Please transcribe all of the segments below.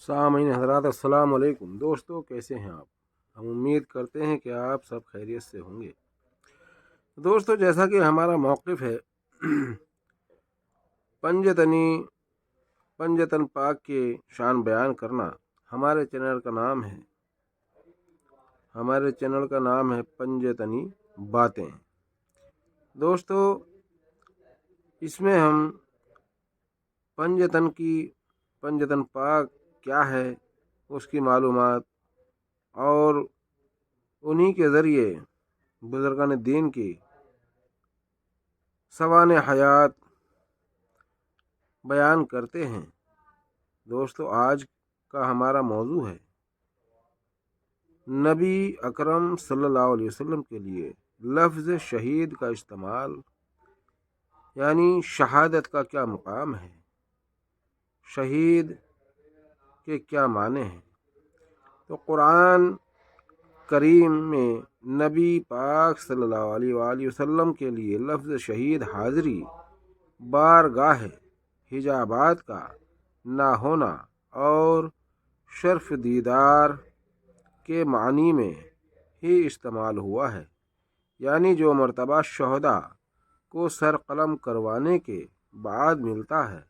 سامعین حضرات السلام علیکم۔ دوستو کیسے ہیں آپ؟ ہم امید کرتے ہیں کہ آپ سب خیریت سے ہوں گے۔ دوستو جیسا کہ ہمارا موقف ہے پنجتن پاک کے شان بیان کرنا، ہمارے چینل کا نام ہے پنجتنی باتیں۔ دوستو اس میں ہم پنجتن پاک کیا ہے اس کی معلومات اور انہی کے ذریعے بزرگان دین کی سوانح حیات بیان کرتے ہیں۔ دوستو آج کا ہمارا موضوع ہے نبی اکرم صلی اللہ علیہ وسلم کے لیے لفظ شہید کا استعمال، یعنی شہادت کا کیا مقام ہے، شہید کے کیا معنی ہیں۔ تو قرآن کریم میں نبی پاک صلی اللہ علیہ وآلہ وسلم کے لیے لفظ شہید حاضری بارگاہ حجابات کا نہ ہونا اور شرف دیدار کے معنی میں ہی استعمال ہوا ہے، یعنی جو مرتبہ شہداء کو سر قلم کروانے کے بعد ملتا ہے،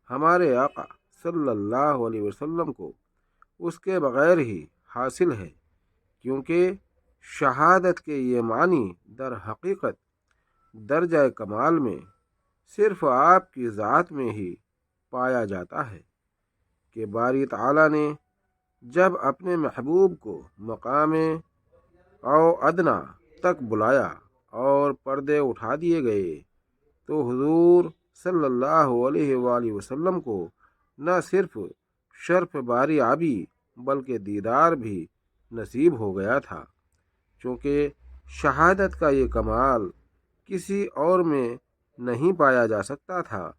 ہمارے آقا صلی اللہ علیہ وسلم کو اس کے بغیر ہی حاصل ہے، کیونکہ شہادت کے یہ معنی در حقیقت درجہ کمال میں صرف آپ کی ذات میں ہی پایا جاتا ہے کہ باری تعالیٰ نے جب اپنے محبوب کو مقام او ادنا تک بلایا اور پردے اٹھا دیے گئے تو حضور صلی اللہ علیہ وآلہ وسلم کو نہ صرف شرف باری آبی بلکہ دیدار بھی نصیب ہو گیا تھا، چونکہ شہادت کا یہ کمال کسی اور میں نہیں پایا جا سکتا تھا۔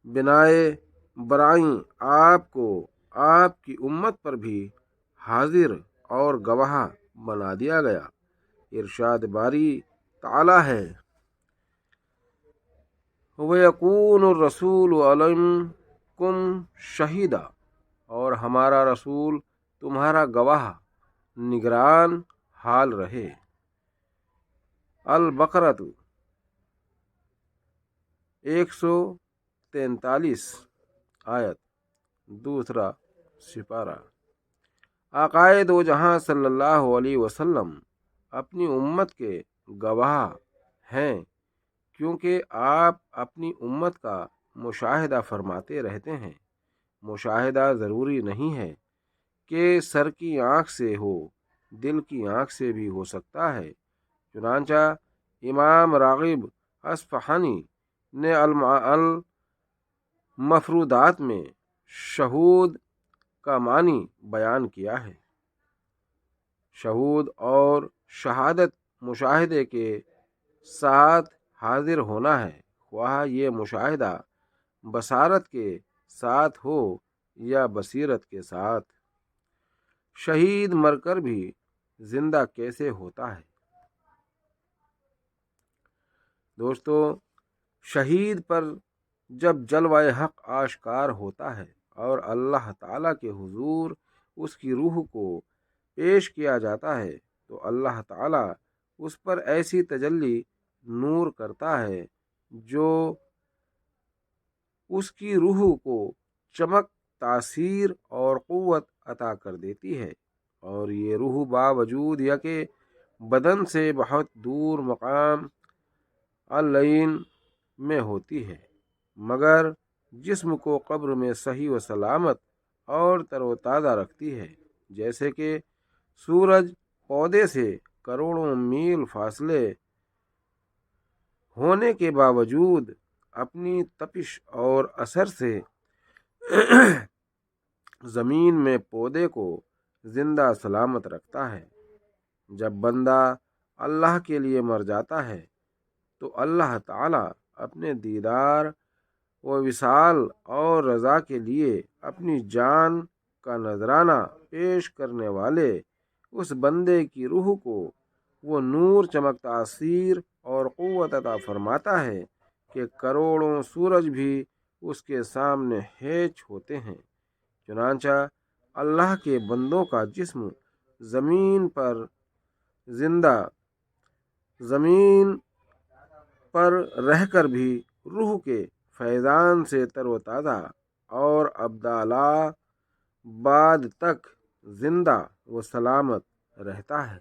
بنائے برائیں آپ کو آپ کی امت پر بھی حاضر اور گواہ بنا دیا گیا۔ ارشاد باری تعالی ہے وَيَكُونُ الرَّسُولُ عَلَيْكُمْ شَهِيدًا، اور ہمارا رسول تمہارا گواہ نگران حال رہے۔ البقرہ 143 آیت، دوسرا سپارہ۔ آقائے دو جہاں صلی اللہ علیہ وسلم اپنی امت کے گواہ ہیں، کیونکہ آپ اپنی امت کا مشاہدہ فرماتے رہتے ہیں۔ مشاہدہ ضروری نہیں ہے کہ سر کی آنکھ سے ہو، دل کی آنکھ سے بھی ہو سکتا ہے۔ چنانچہ امام راغب اصفہانی نے المفروضات میں شہود کا معنی بیان کیا ہے۔ شہود اور شہادت مشاہدے کے ساتھ حاضر ہونا ہے، خواہ یہ مشاہدہ بصارت کے ساتھ ہو یا بصیرت کے ساتھ۔ شہید مر کر بھی زندہ کیسے ہوتا ہے؟ دوستو شہید پر جب جلوہ حق آشکار ہوتا ہے اور اللہ تعالیٰ کے حضور اس کی روح کو پیش کیا جاتا ہے تو اللہ تعالیٰ اس پر ایسی تجلی نور کرتا ہے جو اس کی روح کو چمک، تاثیر اور قوت عطا کر دیتی ہے، اور یہ روح باوجود یا کہ بدن سے بہت دور مقام العین میں ہوتی ہے، مگر جسم کو قبر میں صحیح و سلامت اور تر و تازہ رکھتی ہے، جیسے کہ سورج پودے سے کروڑوں میل فاصلے ہونے کے باوجود اپنی تپش اور اثر سے زمین میں پودے کو زندہ سلامت رکھتا ہے۔ جب بندہ اللہ کے لیے مر جاتا ہے تو اللہ تعالیٰ اپنے دیدار و وصال اور رضا کے لیے اپنی جان کا نذرانہ پیش کرنے والے اس بندے کی روح کو وہ نور، چمک، تاثیر اور قوت عطا فرماتا ہے کہ کروڑوں سورج بھی اس کے سامنے ہیچ ہوتے ہیں۔ چنانچہ اللہ کے بندوں کا جسم زمین پر رہ کر بھی روح کے فیضان سے تر و تازہ اور ابدالہ بعد تک زندہ و سلامت رہتا ہے۔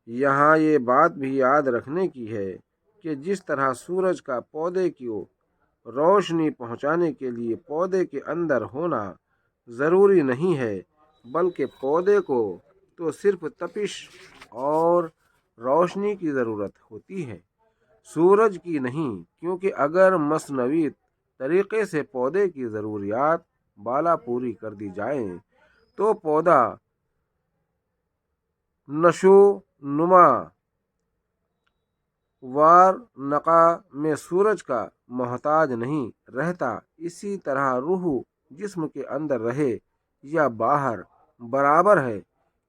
یہاں یہ بات بھی یاد رکھنے کی ہے کہ جس طرح سورج کا پودے کو روشنی پہنچانے کے لیے پودے کے اندر ہونا ضروری نہیں ہے، بلکہ پودے کو تو صرف تپش اور روشنی کی ضرورت ہوتی ہے، سورج کی نہیں، کیونکہ اگر مصنوعی طریقے سے پودے کی ضروریات بالا پوری کر دی جائیں تو پودا نشو نما وار نقا میں سورج کا محتاج نہیں رہتا۔ اسی طرح روح جسم کے اندر رہے یا باہر برابر ہے،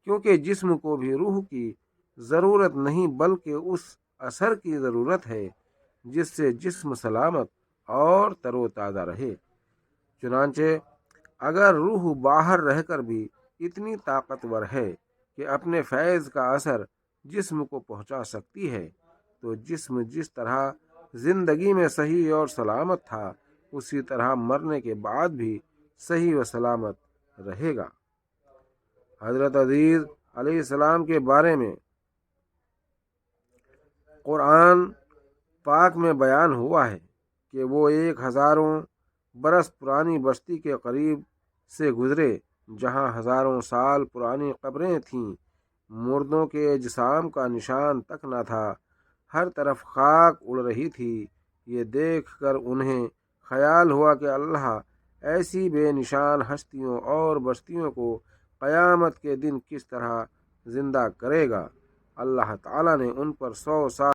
کیونکہ جسم کو بھی روح کی ضرورت نہیں بلکہ اس اثر کی ضرورت ہے جس سے جسم سلامت اور تر و تازہ رہے۔ چنانچہ اگر روح باہر رہ کر بھی اتنی طاقتور ہے کہ اپنے فیض کا اثر جسم کو پہنچا سکتی ہے، تو جسم جس طرح زندگی میں صحیح اور سلامت تھا اسی طرح مرنے کے بعد بھی صحیح و سلامت رہے گا۔ حضرت عزیز علیہ السلام کے بارے میں قرآن پاک میں بیان ہوا ہے کہ وہ 1000 برس پرانی بستی کے قریب سے گزرے جہاں ہزاروں سال پرانی قبریں تھیں، مردوں کے اجسام کا نشان تک نہ تھا، ہر طرف خاک اڑ رہی تھی۔ یہ دیکھ کر انہیں خیال ہوا کہ اللہ ایسی بے نشان ہستیوں اور بستیوں کو قیامت کے دن کس طرح زندہ کرے گا۔ اللہ تعالیٰ نے ان پر 100 سال